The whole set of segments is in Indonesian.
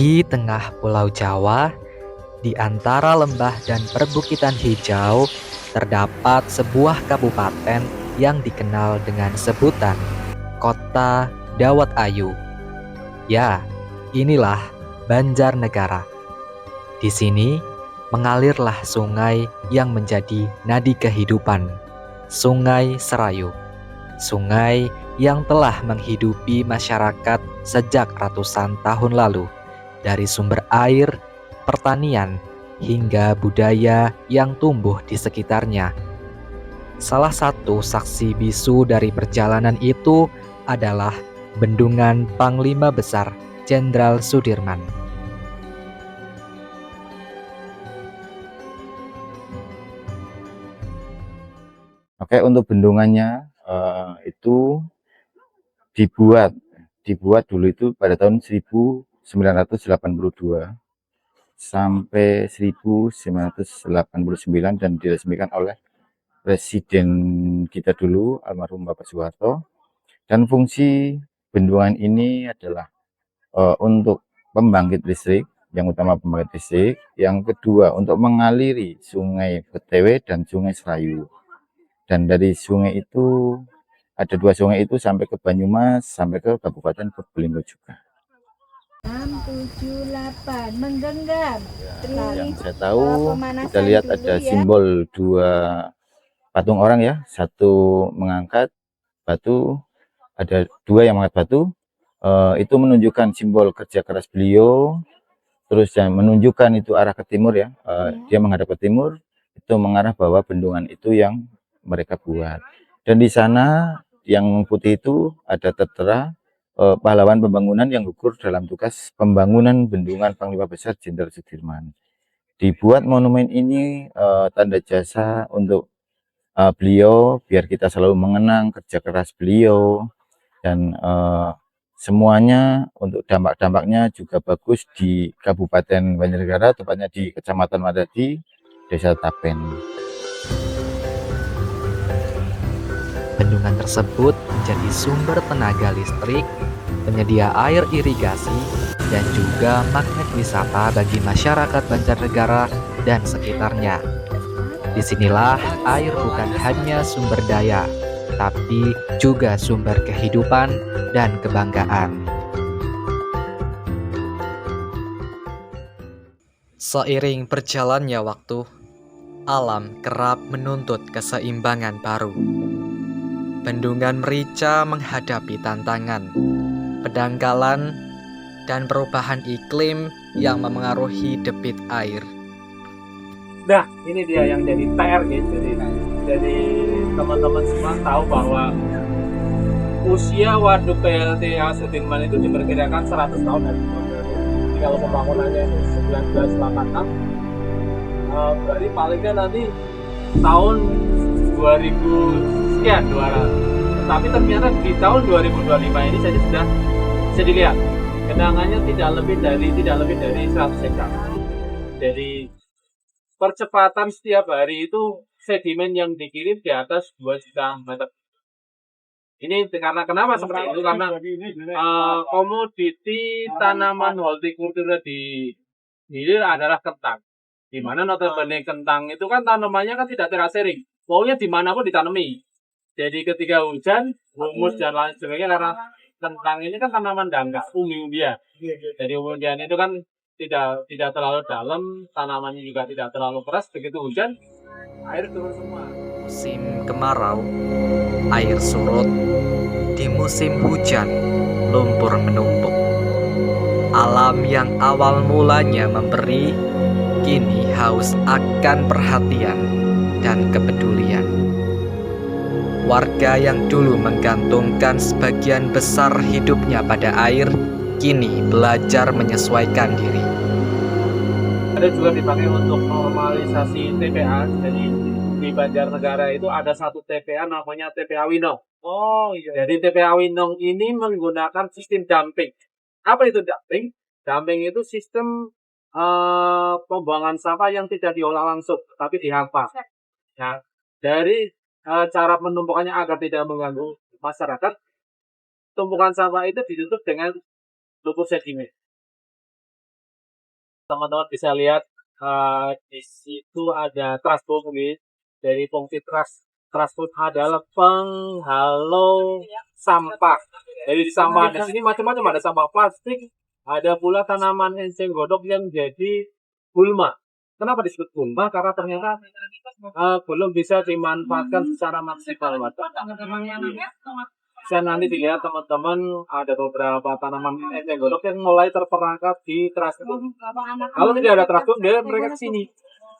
Di tengah Pulau Jawa, di antara lembah dan perbukitan hijau, terdapat sebuah kabupaten yang dikenal dengan sebutan Kota Dawat Ayu. Ya, inilah Banjarnegara. Di sini mengalirlah sungai yang menjadi nadi kehidupan, Sungai Serayu. Sungai yang telah menghidupi masyarakat sejak ratusan tahun lalu, dari sumber air, pertanian, hingga budaya yang tumbuh di sekitarnya. Salah satu saksi bisu dari perjalanan itu adalah Bendungan Panglima Besar Jenderal Sudirman. Oke, untuk bendungannya itu dibuat dulu itu pada tahun 1982 sampai 1989 dan diresmikan oleh Presiden kita dulu, almarhum Bapak Soeharto. Dan fungsi bendungan ini adalah untuk pembangkit listrik, yang utama pembangkit listrik, yang kedua untuk mengaliri Sungai Betewe dan Sungai Serayu. Dan dari sungai itu, ada dua sungai itu sampai ke Banyumas, sampai ke Kabupaten Probolinggo juga. 678 menggenggam. Yang saya tahu, kita lihat ada simbol dua patung orang ya, satu mengangkat batu, ada dua yang mengangkat batu. Itu menunjukkan simbol kerja keras beliau. Terus yang menunjukkan itu arah ke timur ya, dia menghadap ke timur, itu mengarah bahwa bendungan itu yang mereka buat. Dan di sana yang putih itu ada tertera pahlawan pembangunan yang gugur dalam tugas pembangunan Bendungan Panglima Besar Jenderal Sudirman. Dibuat monumen ini tanda jasa untuk beliau, biar kita selalu mengenang kerja keras beliau, dan semuanya untuk dampak-dampaknya juga bagus di Kabupaten Banjarnegara, tepatnya di Kecamatan Madadi, Desa Tapen. Bendungan tersebut menjadi sumber tenaga listrik, penyedia air irigasi, dan juga magnet wisata bagi masyarakat Banjarnegara dan sekitarnya. Disinilah air bukan hanya sumber daya, tapi juga sumber kehidupan dan kebanggaan. Seiring berjalannya waktu, alam kerap menuntut keseimbangan baru. Bendungan Merica menghadapi tantangan, pendangkalan, dan perubahan iklim yang memengaruhi debit air. Nah, ini dia yang jadi PR gitu. Jadi teman-teman semua tahu bahwa usia waduk PLTA Sudirman itu diperkirakan 100 tahun dari Jadi kalau pembangunannya itu 1986, berarti palingnya nanti tahun 2000 sekian 200. Tapi ternyata di tahun 2025 ini saja sudah bisa dilihat genangannya tidak lebih dari 100 hektar. Jadi percepatan setiap hari itu sedimen yang dikirim di atas 2 juta meter. Ini karena kenapa seperti itu? Karena komoditi tanaman hortikultura di hilir adalah kentang. Di mana notabene kentang itu kan tanamannya kan tidak terasering. Maunya dimanapun ditanami. Jadi ketika hujan, humus dan lain sebagainya, karena kentang ini kan tanaman dangkal, umbi-umbian. Jadi umbi-umbian itu kan tidak terlalu dalam, tanamannya juga tidak terlalu keras. Begitu hujan, air turun semua. Musim kemarau, air surut. Di musim hujan, lumpur menumpuk. Alam yang awal mulanya memberi, kini haus akan perhatian dan kepedulian. Warga yang dulu menggantungkan sebagian besar hidupnya pada air, kini belajar menyesuaikan diri. Ada juga dipakai untuk normalisasi TPA. Jadi di Banjarnegara itu ada satu TPA namanya TPA Winong. Oh iya. Jadi TPA Winong ini menggunakan sistem dumping. Apa itu dumping? Dumping itu sistem pembuangan sampah yang tidak diolah langsung, tapi dihampa. Nah, dari cara penumpukannya agar tidak mengganggu masyarakat, tumpukan sampah itu ditutup dengan lumpur sedimen. teman-teman bisa lihat di situ ada trasbom ini dari fungsi trasbom adalah penghalau sampah. Jadi di sampah di sini macam-macam, ada sampah plastik, ada pula tanaman enceng gondok yang jadi gulma. Kenapa disebut gulma? Karena ternyata belum bisa dimanfaatkan secara maksimal. Bisa nanti dilihat teman-teman, ada beberapa tanaman enceng gondok yang mulai terperangkap di trasbom. Kalau tidak ada trasbom, mereka ke sini.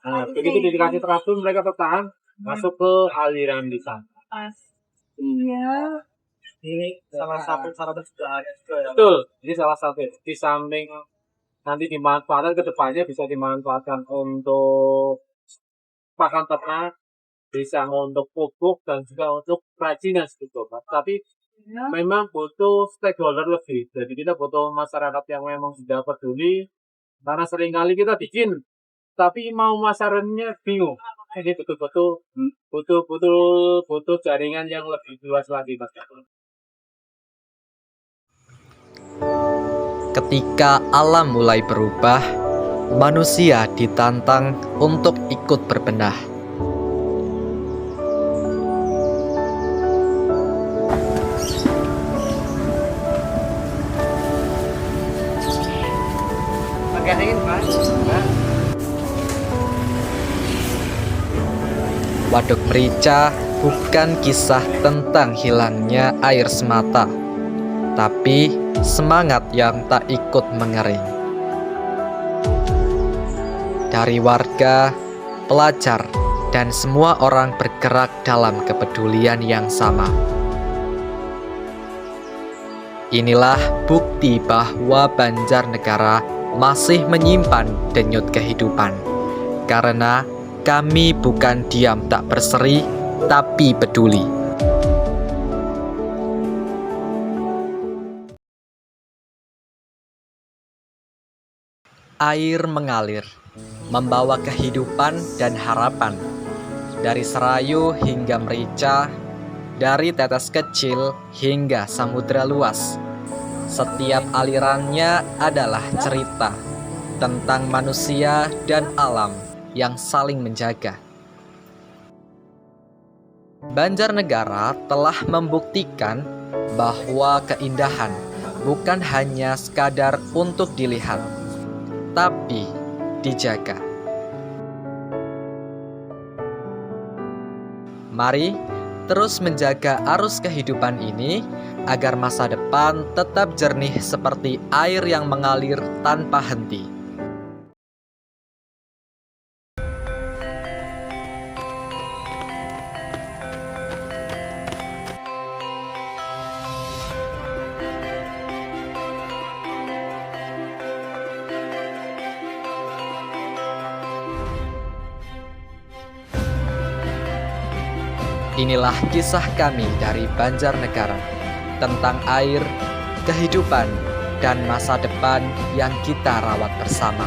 Nah, begitu dikasih trasbom, mereka tertahan masuk ke aliran di sana. Iya. Ini salah satu cara bersejarah juga ya. Betul, ini salah satu. Di samping nanti dimanfaatkan ke depannya bisa dimanfaatkan untuk pakan ternak, bisa untuk pupuk dan juga untuk kerajinan sebetulnya. Tapi memang butuh stakeholder lebih. Jadi kita butuh masyarakat yang memang sudah peduli. Karena seringkali kita bikin, tapi mau masyarakatnya bingung. Ini betul-betul butuh jaringan yang lebih luas lagi, Mas. Ketika alam mulai berubah, manusia ditantang untuk ikut berbenah. Waduk Merica bukan kisah tentang hilangnya air semata, tapi semangat yang tak ikut mengering. Dari warga, pelajar, dan semua orang bergerak dalam kepedulian yang sama. Inilah bukti bahwa Banjarnegara masih menyimpan denyut kehidupan, karena kami bukan diam tak berseri, tapi peduli. Air mengalir, membawa kehidupan dan harapan. Dari Serayu hingga Merica, dari tetes kecil hingga samudera luas. Setiap alirannya adalah cerita tentang manusia dan alam yang saling menjaga. Banjarnegara telah membuktikan bahwa keindahan bukan hanya sekadar untuk dilihat, tapi dijaga. Mari terus menjaga arus kehidupan ini agar masa depan tetap jernih seperti air yang mengalir tanpa henti. Inilah kisah kami dari Banjarnegara tentang air, kehidupan, dan masa depan yang kita rawat bersama.